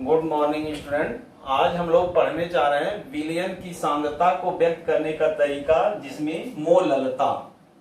Good morning student. आज हम लोग पढ़ने जा रहे हैं विलयन की सांद्रता को व्यक्त करने का तरीका, जिसमें मोललता।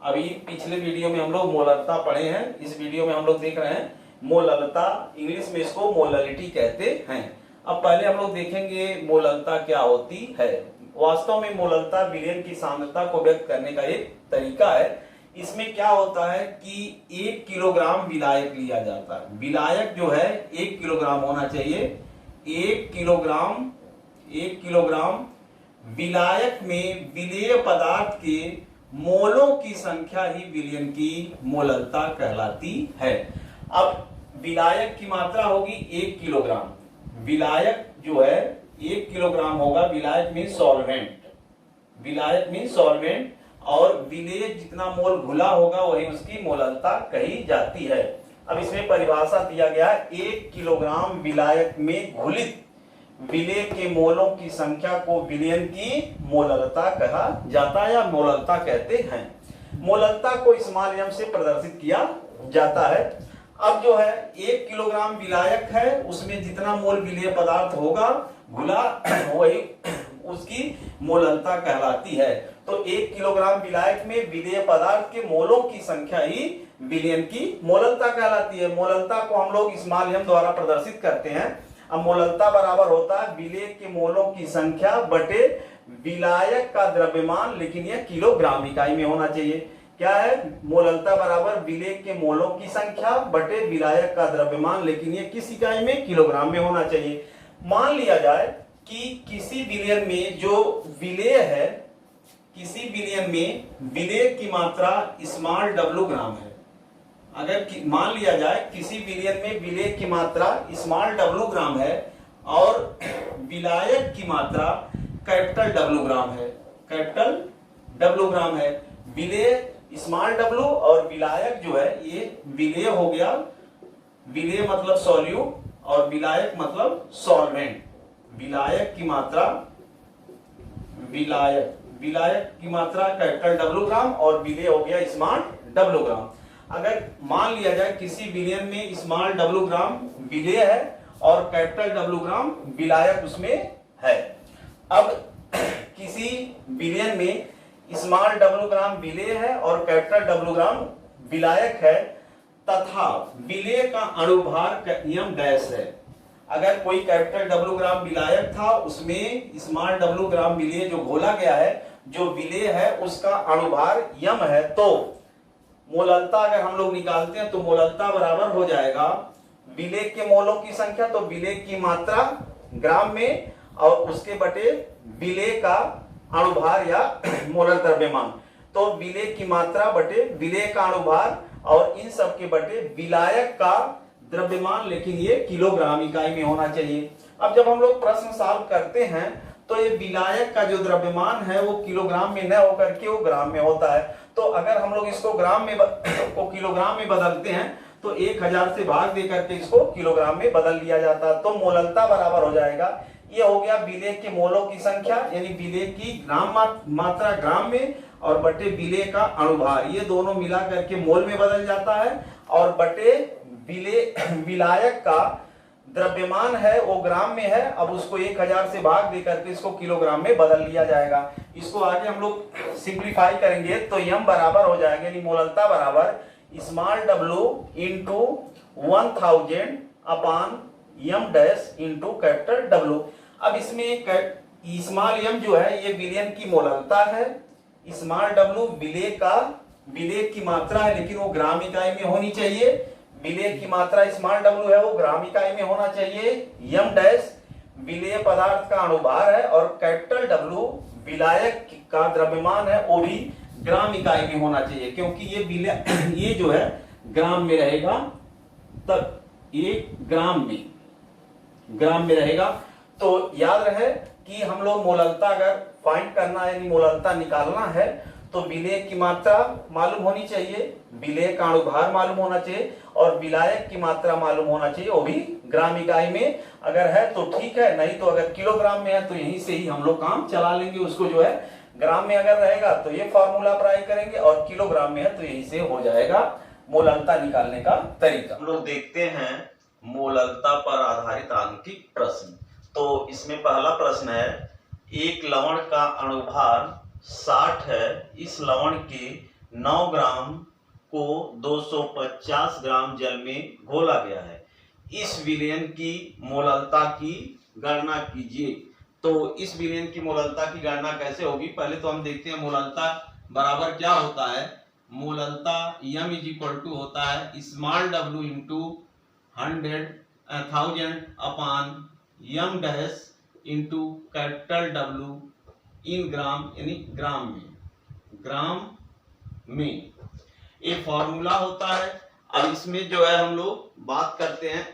अभी पिछले वीडियो में हम लोग मोललता पढ़े हैं, इस वीडियो में हम लोग देख रहे हैं मोललता। इंग्लिश में इसको मोललिटी कहते हैं। अब पहले हम लोग देखेंगे मोललता क्या होती है। वास्तव में मोललता विलयन की सांद्रता को व्यक्त करने का एक तरीका है। इसमें क्या होता है कि 1 किलोग्राम विलायक लिया जाता है। विलायक जो है 1 किलोग्राम होना चाहिए। 1 किलोग्राम विलायक में विलेय पदार्थ के मोलों की संख्या ही विलयन की मोललता कहलाती है। अब विलायक की मात्रा होगी 1 किलोग्राम। विलायक जो है 1 किलोग्राम होगा। विलायक मीन सॉल्वेंट, विलायक मीन सॉल्वेंट, और विलेय जितना मोल घुला होगा वही उसकी मोललता कही जाती है। अब इसमें परिभाषा दिया गया है, 1 किलोग्राम विलायक में घुलित विलेय के मोलों की संख्या को विलयन की मोललता कहा जाता है या मोललता कहते हैं। मोललता को स्मॉल m से प्रदर्शित किया जाता है। अब जो है 1 किलोग्राम विलायक है, उसमें जितना मोल विलेय पदार्थ होगा घुला वही उसकी मोललता कहलाती है। तो 1 किलोग्राम विलायक में विलेय पदार्थ के मोलों की संख्या ही विलयन की मोललता कहलाती है। मोललता को हम लोग स्मॉल m द्वारा प्रदर्शित करते हैं। अब मोललता बराबर होता है विलेय के मोलों की संख्या बटे विलायक का द्रव्यमान, लेकिन यह किलोग्राम इकाई में होना चाहिए। क्या है? मोललता बराबर विलेय के मोलों की संख्या बटे विलायक का द्रव्यमान, लेकिन यह किस इकाई में? किलोग्राम में होना चाहिए। मान लिया जाए कि किसी विलयन में जो विलेय है, किसी विलयन में विलेय की मात्रा स्मॉल w ग्राम है। अगर मान लिया जाए किसी विलयन में विलेय की मात्रा स्मॉल w ग्राम है और विलायक की मात्रा कैपिटल W ग्राम है, कैपिटल W ग्राम है। विलेय स्मॉल w और विलायक जो है ये विलेय हो गया। विलेय मतलब सॉल्यूट और विलायक मतलब सॉल्वेंट। विलायक की मात्रा विलायक की मात्रा कैपिटल W ग्राम और विलेय हो गया स्मॉल w ग्राम। अगर मान लिया जाए किसी विलयन में स्मॉल w ग्राम विलेय है और कैपिटल W ग्राम विलायक उसमें है। अब किसी विलयन में स्मॉल w ग्राम विलेय है और कैपिटल W ग्राम विलायक है तथा विलेय का अणुभार m डैश है। अगर कोई कैपिटल W ग्राम विलायक था, उसमें स्मॉल w ग्राम विलेय जो घोला गया है, जो विलेय है उसका अणुभार m है, तो मोललता अगर हम लोग निकालते हैं तो मोललता बराबर हो जाएगा विलेय के मोलों की संख्या, तो विलेय की मात्रा ग्राम में और उसके बटे विलेय का अणुभार या मोलर द्रव्यमान। तो विलेय की मात्रा बटे विलेय का अणुभार और इन सब के बटे विलायक का द्रव्यमान, लेकिन ये किलोग्राम इकाई में होना चाहिए। अब जब हम लोग प्रश्न सॉल्व करते हैं तो ये विलायक का जो द्रव्यमान है वो किलोग्राम में न होकर के वो ग्राम में होता है। तो अगर हम लोग इसको किलोग्राम में बदलते हैं तो 1000 से भाग दे करके इसको किलोग्राम में बदल लिया जाता है। तो मोललता बराबर हो जाएगा, ये हो गया विलेय के मोलों की संख्या यानी विलेय की ग्राम मात्रा ग्राम में और बटे विलेय का अणुभार, ये दोनों मिला करके मोल में बदल जाता है, और बटे विलायक का द्रव्यमान है वो ग्राम में है। अब उसको 1000 से भाग दे करके इसको किलोग्राम में बदल लिया जाएगा। इसको आगे हम लोग सिंप्लीफाई करेंगे तो m बराबर हो जाएगा, यानी मोललता बराबर स्मॉल w इंटू 1000 अपान m dash into capital W। अब इसमें स्मॉल m जो है ये विलयन की मोललता है, स्मॉल w विलेय की मात्रा है, लेकिन वो ग्राम इकाई में होनी चाहिए। विलेय की मात्रा स्मॉल w है वो ग्राम इकाई में होना चाहिए। m डैश विलेय पदार्थ का अणुभार है और कैपिटल W विलायक का द्रव्यमान है, वो भी ग्राम इकाई में होना चाहिए, क्योंकि ये जो है ग्राम में रहेगा, तब ये ग्राम में रहेगा। तो याद रहे कि हम लोग मोललता अगर फाइंड करना है यानी मोललता निकालना है तो विलेय की मात्रा मालूम होनी चाहिए, विलेय का अणुभार मालूम होना चाहिए और विलायक की मात्रा मालूम होना चाहिए, वो भी ग्राम इकाई में अगर है तो ठीक है, नहीं तो अगर किलोग्राम में है तो यहीं से ही हम लोग काम चला लेंगे। उसको जो है ग्राम में अगर रहेगा तो ये फॉर्मूला अप्लाई करेंगे और किलोग्राम में है तो यहीं से हो जाएगा मोललता निकालने का तरीका। हम लोग देखते हैं मोललता पर आधारित आंकिक प्रश्न। तो इसमें पहला प्रश्न है, एक लवण का अणुभार 60 है, इस लवण के 9 ग्राम को 250 ग्राम जल में घोला गया है, इस विलयन की मोललता की गणना कीजिए। तो इस विलयन की मोललता की गणना कैसे होगी, पहले तो हम देखते हैं मोललता बराबर क्या होता है। मोललता m इज इक्वल टू होता है small w into 1000 upon m dash into capital W इन ग्राम, यानी ग्राम में ये फॉर्मूला होता है। अब इसमें जो है हम लोग बात करते हैं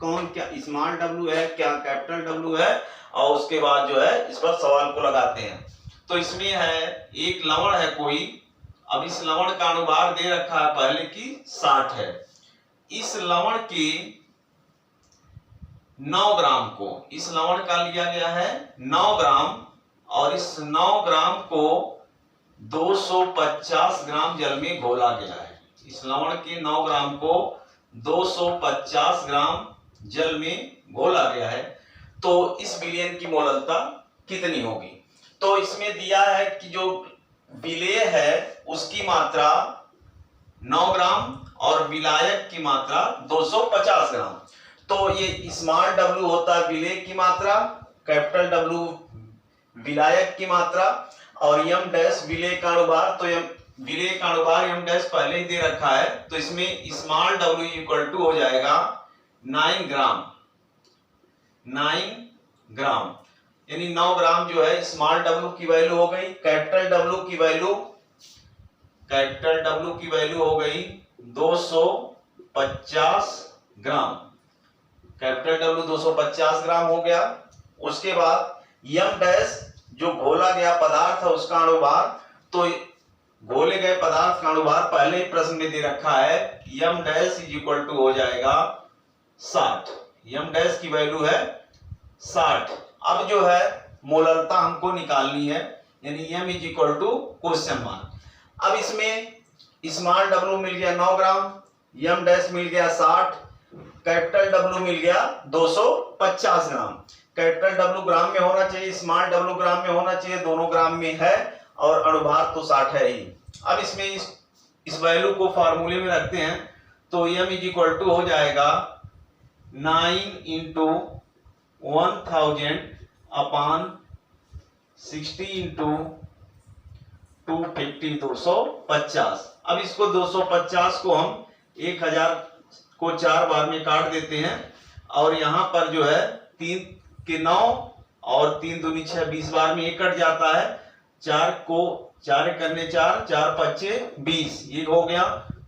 कौन क्या स्मॉल w है, क्या कैपिटल W है, और उसके बाद जो है इस पर सवाल को लगाते हैं। तो इसमें है एक लवण है कोई, अब इस लवण का अणुभार दे रखा है पहले की 60 है, इस लवण के 9 ग्राम को, इस लवण का लिया गया है 9 ग्राम और इस 9 ग्राम को 250 ग्राम जल में घोला गया है। इस लवण के 9 ग्राम को 250 ग्राम जल में घोला गया है, तो इस विलयन की मोललता कितनी होगी। तो इसमें दिया है कि जो विलेय है उसकी मात्रा 9 ग्राम और विलायक की मात्रा 250 ग्राम। तो ये स्मॉल w होता है विलेय की मात्रा, कैपिटल W विलायक की मात्रा, और m डैश विलेय का अणुभार। तो विलेय का अणुभार m डैश पहले ही दे रखा है, तो इसमें स्मॉल w इक्वल टू हो जाएगा 9 ग्राम, यानी 9 ग्राम जो है स्मॉल w की वैल्यू हो गई, कैपिटल W की वैल्यू हो गई 250 ग्राम, कैपिटल W 250 ग्राम हो गया। उसके बाद m डैश जो घोला गया पदार्थ है उसका अणुभार, तो घोले गए पदार्थ का अणुभार पहले ही प्रश्न में दे रखा है, m dash is equal to हो जाएगा 60, m डैश की वैल्यू है 60। अब जो है मोललता हमको निकालनी है, यानी m is equal to question mark. अब इसमें स्मॉल w मिल गया 9 ग्राम, m डैश मिल गया 60, कैपिटल W मिल गया 250 ग्राम। कैपिटल W ग्राम में होना चाहिए, स्मॉल w ग्राम में होना चाहिए, दोनों ग्राम में है और अणुभार तो 60 है ही। अब इसमें इस वैल्यू को फार्मूले में रखते हैं, तो m इज इक्वल टू हो जाएगा 9 इंटू 1000 अपॉन 60 इंटू 250 250। अब इसको 250 को हम 1000 को 4 बार में काट देते हैं, और यहाँ पर जो है 3 के 9 और 3 दूनी 6 20 बार में 1 कट जाता है, 4 को 4 करने 4 4 पच्चे 20 ये हो गया।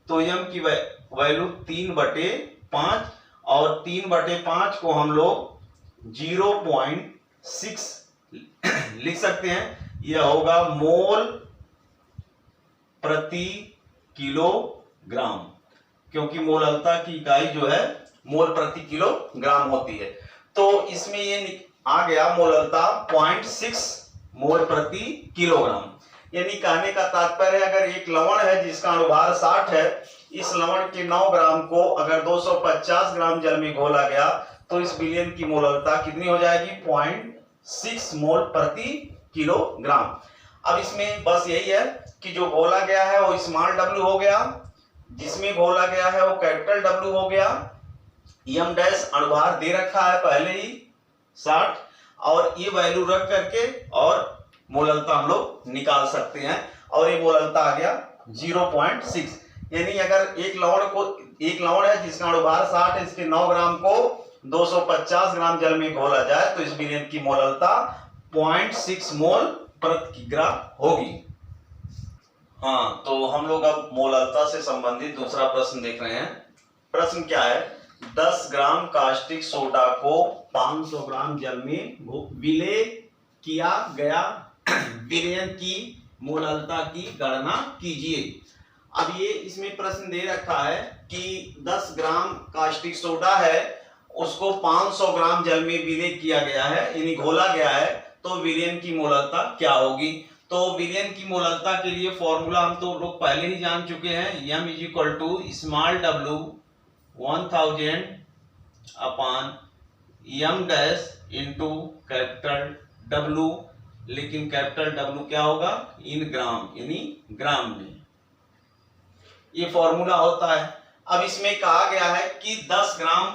तो m की वैल्यू 3/5 और 3/5 को हम लोग 0.6 लिख सकते हैं, यह होगा मोल प्रति किलोग्राम, क्योंकि मोललता की इकाई जो है मोल प्रति किलोग्राम होती है। तो इसमें ये आ गया मोललता 0.6 मोल प्रति किलोग्राम। यानी कहने का तात्पर्य है, अगर एक लवण है जिसका अणुभार 60 है, इस लवण के 9 ग्राम को अगर 250 ग्राम जल में घोला गया तो इस विलयन की मोललता कितनी हो जाएगी, 0.6 मोल प्रति किलोग्राम। अब इसमें बस यही है कि जो घोला गया है वो स्मॉल w हो गया, जिसमें घोला गया है वो कैपिटल W हो गया, m डैश अणुभार दे रखा है पहले ही 60, और ये वैल्यू रख करके और मोललता हम लोग निकाल सकते हैं, और ये मोललता आ गया 0.6। यानी अगर एक लवण है जिसका अणुभार 60 है, इसके 9 ग्राम को 250 ग्राम जल में घोला जाए तो इस विलयन की मोललता 0.6 मोल प्रति किलोग्राम होगी। हाँ, तो हम लोग अब मोललता से संबंधित दूसरा प्रश्न देख रहे हैं। प्रश्न क्या है, 10 ग्राम कास्टिक सोडा को 500 ग्राम जल में विलेय किया गया, विलयन की मोललता की गणना कीजिए। अब ये इसमें प्रश्न दे रखा है कि 10 ग्राम कास्टिक सोडा है, उसको 500 ग्राम जल में विलेय किया गया है, यानी घोला गया है, तो विलयन की मोललता क्या होगी। तो विलयन की मोललता के लिए फॉर्मूला हम तो लोग पहले ही जान चुके हैं, m is equal to small w 1000 upon m dash into capital W, लेकिन कैपिटल W क्या होगा, इन ग्राम, यानी ग्राम में। ये फॉर्मूला होता है। अब इसमें कहा गया है कि 10 ग्राम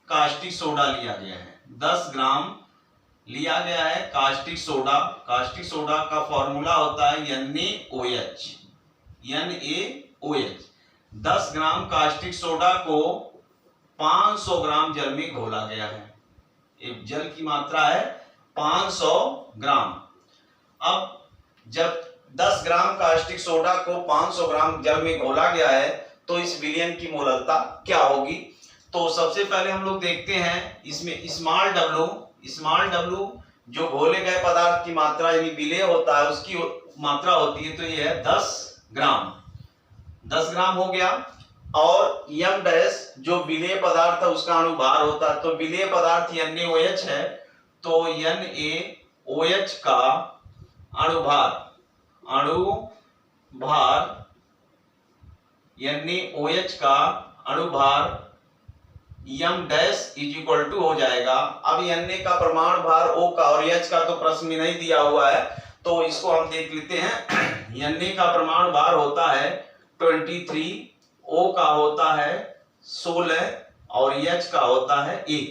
कास्टिक सोडा लिया गया है, 10 ग्राम लिया गया है कास्टिक सोडा। कास्टिक सोडा का फॉर्मूला होता है NaOH, NaOH। 10 ग्राम कास्टिक सोडा को 500 ग्राम जल में घोला गया है। एक जल की मात्रा है 500 ग्राम। अब जब 10 ग्राम कास्टिक सोडा को 500 ग्राम जल में घोला गया है तो इस विलयन की मोललता क्या होगी। तो सबसे पहले हम लोग देखते हैं इसमें स्मॉल w जो घोले गए पदार्थ की मात्रा यानी विलेय होता है उसकी मात्रा होती है, तो ये है 10 ग्राम। 10 ग्राम हो गया। और m डैश जो विलेय पदार्थ है उसका अणुभार होता है, तो विलेय पदार्थ NaOH है, तो NaOH का अणुभार NaOH का अणुभार m dash is equal to हो जाएगा। अब Na का परमाणु भार O का और H का तो प्रश्न में नहीं दिया हुआ है, तो इसको हम देख लेते हैं। Na का परमाणु भार होता है 23, O का होता है 16 और H का होता है 1।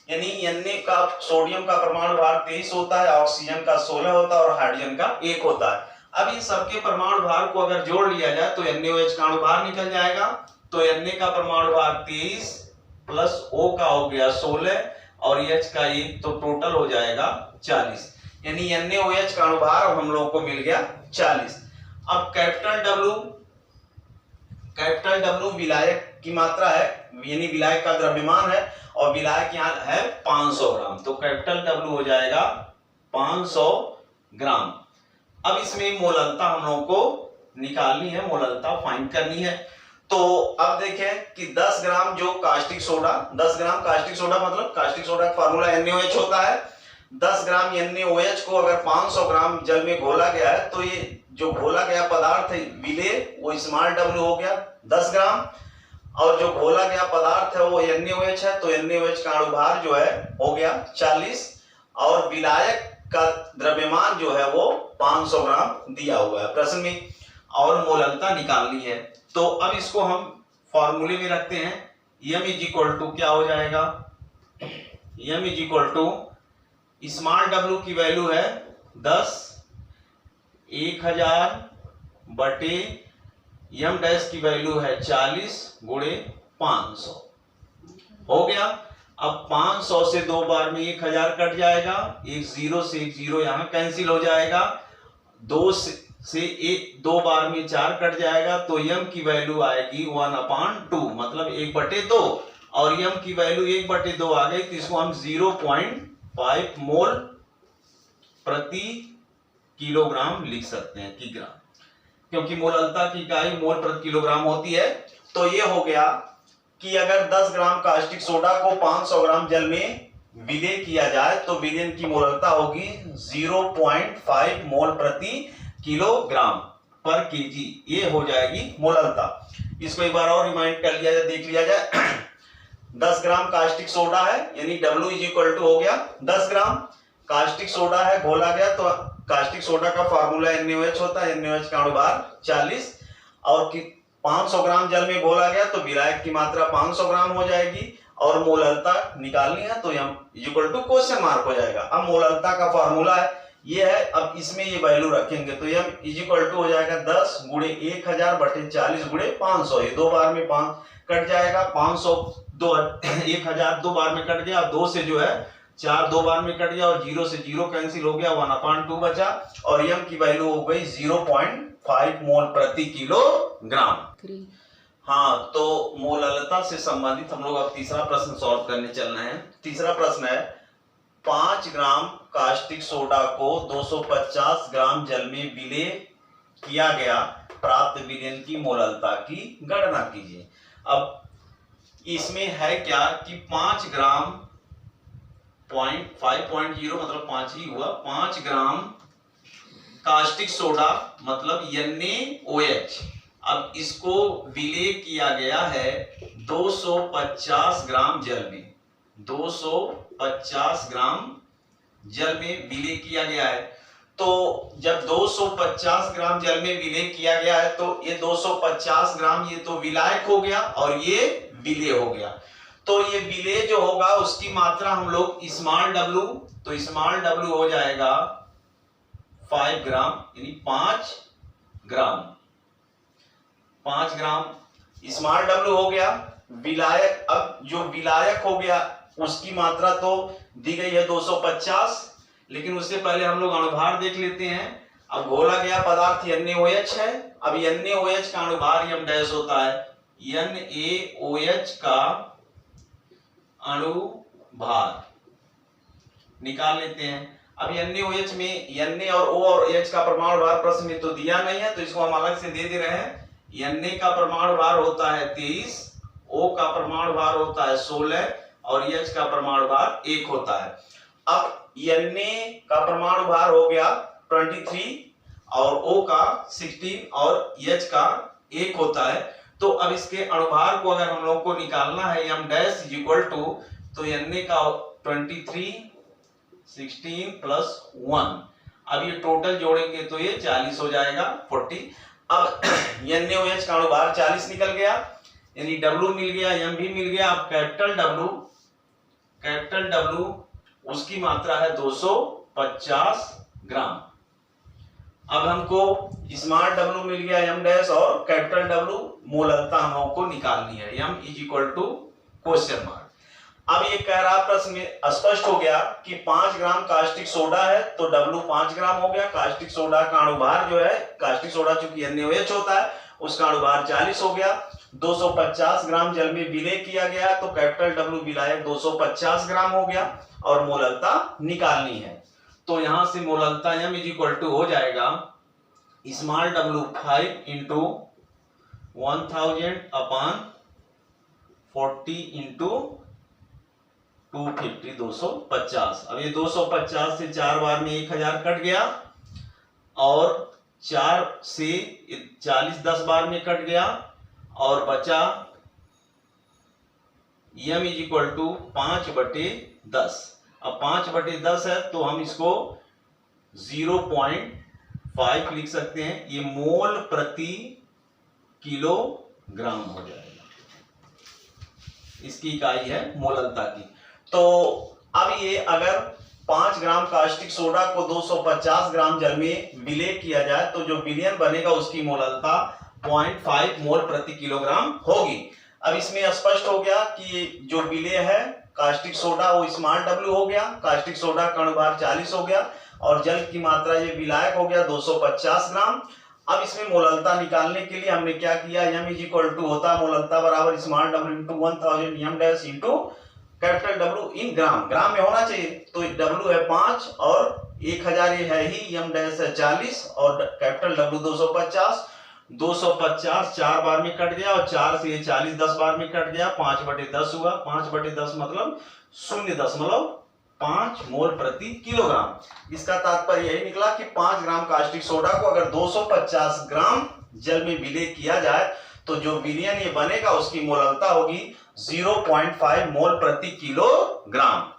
यानी Na का सोडियम का परमाणु भार 23 होता है, ऑक्सीजन का 16 होता है और हाइड्रोजन का 1 होता है। अब इन सबके परमाणु भार को अगर जोड़ लिया जाए तो NaOH का अणुभार निकल जाएगा। तो Na का परमाणु भार 23 प्लस O का हो गया 16 और H का 1, तो टोटल हो जाएगा 40। यानी NaOH का अणुभार हम लोगों को मिल गया 40। अब कैपिटल W विलायक की मात्रा है, यानी विलायक का द्रव्यमान है और विलायक यहाँ है 500 ग्राम, तो कैपिटल W हो जाएगा 500 ग्राम। अब इसमें मोललता हम लोगों को निकालनी है, मोललता फाइंड करनी है। तो अब देखें कि 10 ग्राम जो कास्टिक सोडा, 10 ग्राम कास्टिक सोडा मतलब कास्टिक सोडा का फार्मूला NaOH होता है। 10 ग्राम NaOH को अगर 500 ग्राम जल में घोला गया है तो ये जो घोला गया पदार्थ है विलेय वो स्मॉल w हो गया 10 ग्राम, और जो घोला गया पदार्थ है वो NaOH है, तो NaOH का अणुभार जो है हो गया 40 और विलायक का द्रव्यमान जो है वो 500 ग्राम दिया हुआ है प्रश्न में, और मोललता निकालनी है। तो अब इसको हम फॉर्मूले में रखते हैं। m इज इक्वल टू क्या हो जाएगा, m is equal to small w की वैल्यू है 10, 1000 बटे m डैश की वैल्यू है 40 गुणे 500 हो गया। अब 500 से 2 बार में 1000 कट जाएगा, एक 0 से एक 0 यहाँ कैंसिल हो जाएगा, 2 से 2 बार में 4 कट जाएगा, तो m की वैल्यू आएगी 1/2 मतलब 1/2, और m की वैल्यू 1/2 आ गई, तो इसको हम 0.5 मोल प्रति किलोग्राम लिख सकते हैं, किग्राम, क्योंकि मोललता की इकाई मोल प्रति किलोग्राम होती है। तो ये हो गया कि अगर 10 ग्राम कास्टिक सोडा को 500 ग्राम जल में विलेय किया जाए तो विलयन की मोललता होगी 0.5 मोल प्रति किलोग्राम पर केजी, ये हो जाएगी मोललता। इसको एक बार और रिमाइंड कर लिया जाए, देख लिया जाए। 10 ग्राम कास्टिक सोडा है यानी W इज इक्वल टू हो गया 10 ग्राम कास्टिक सोडा है घोला गया, तो कास्टिक सोडा का फार्मूला NaOH होता है, NaOH का अणुभार 40 और 500 ग्राम जल में घोला गया तो विलायक की मात्रा 500 ग्राम हो जाएगी और मोललता निकालनी है, तो m equal to question mark हो जाएगा। अब मोललता का फार्मूला है ये है, अब इसमें ये वैल्यू रखेंगे तो m इक्वल टू हो जाएगा 10 गुणे 1000 बटे 40 गुणे 500, ये 2 बार में 5 कट जाएगा, 500 1000 2 बार में कट गया, 2 से जो है 4 2 बार में कट गया और 0 से 0 कैंसिल हो गया, 1/2 बचा और m की वैल्यू हो गई 0.5 मोल प्रति किलोग्राम। हाँ, तो मोललता से संबंधित हम लोग अब तीसरा प्रश्न सॉल्व करने चलना है। तीसरा प्रश्न है 5 ग्राम कास्टिक सोडा को 250 ग्राम जल में विलेय किया गया, प्राप्त विलयन की मोललता की गणना कीजिए। अब इसमें है क्या कि 5 ग्राम 5.0 मतलब 5 ही हुआ, 5 ग्राम कास्टिक सोडा मतलब NaOH, अब इसको विलेय किया गया है 250 ग्राम जल में, 250 ग्राम जल में विलय किया गया है। तो जब 250 ग्राम जल में विलय किया गया है तो ये 250 ग्राम ये तो विलायक हो गया और ये विलय हो गया। तो ये विलय जो होगा उसकी मात्रा हम लोग स्मॉल w, तो स्मॉल w हो जाएगा 5 ग्राम यानी 5 ग्राम स्मॉल w हो गया। विलायक, अब जो विलायक हो गया उसकी मात्रा तो दी गई है 250, लेकिन उससे पहले हम लोग अणुभार देख लेते हैं। अब घोला गया पदार्थ NaOH है। अब NaOH का अणुभार m डैश होता है, NaOH का अणुभार निकाल लेते हैं। अब NaOH में Na और O और H का परमाणु भार प्रश्न में तो दिया नहीं है, तो इसको हम अलग से दे दे रहे हैं। Na का परमाणु भार होता है 23, O का परमाणु भार होता है 16 और H का परमाणु भार 1 होता है। अब Na का परमाणु भार हो गया 23 और O का 16 और H का 1 होता है। तो अब इसके अणुभार को अगर हम लोग को निकालना है m डैश इक्वल टू, तो Na का 23 16 प्लस 1, अब ये टोटल जोड़ेंगे तो ये 40 हो जाएगा 40। अब NaOH का अणुभार 40 निकल गया यानी W मिल गया, M भी मिल गया। अब कैपिटल W उसकी मात्रा है 250 ग्राम। अब हमको स्मॉल w मिल गया m डैश और कैपिटल W मोललता हम लोगों को निकालनी है, m is equal to question mark. अब ये कह रहा प्रश्न में स्पष्ट हो गया कि 5 ग्राम कास्टिक सोडा है तो W 5 ग्राम हो गया। कास्टिक सोडा का अणुभार जो है, कास्टिक सोडा चूंकि NaOH होता है उसका अणुभार 40 हो गया। 250 ग्राम जल में विलय किया गया तो कैपिटल W विलायक 250 ग्राम हो गया और मोललता निकालनी है। तो यहां से मोललता m इज इक्वल टू हो जाएगा small w 5 into 1000 upon 40 into 250 250। अब ये 250 से 4 बार में 1000 कट गया और 4 से 40 10 बार में कट गया और बचा m इज इक्वल टू 5/10। अब 5/10 है तो हम इसको 0.5 लिख सकते हैं, ये मोल प्रति किलोग्राम हो जाएगा, इसकी इकाई है मोललता की। तो अब ये अगर 5 ग्राम कास्टिक सोडा को 250 ग्राम जल में विलय किया जाए तो जो विलयन बनेगा उसकी मोललता 0.5 मोल प्रति किलोग्राम होगी। अब इसमें स्पष्ट हो गया कि जो विलय है कास्टिक सोडा वो स्मॉल w हो गया, कास्टिक सोडा का अणुभार 40 हो गया और जल की मात्रा ये विलायक हो गया 250 ग्राम। अब इसमें मोललता निकालने के लिए हमने क्या किया, m इज इक्वल टू होता मोललता बराबर small w into 1000 m dash into capital W इन ग्राम, ग्राम में होना चाहिए। तो W है 5 और 1000 ये है ही, m डैश है 40 और कैपिटल W 250। 250 4 बार में कट गया और 4 से 40 10 बार में कट गया, 5/10 हुआ। 5/10 मतलब 0.5 मोल प्रति किलोग्राम। इसका तात्पर्य यही निकला कि 5 ग्राम कास्टिक सोडा को अगर 250 ग्राम जल में विलय किया जाए तो जो विलयन ये बनेगा उसकी मोललता होगी 0.5 मोल प्रति किलोग्राम।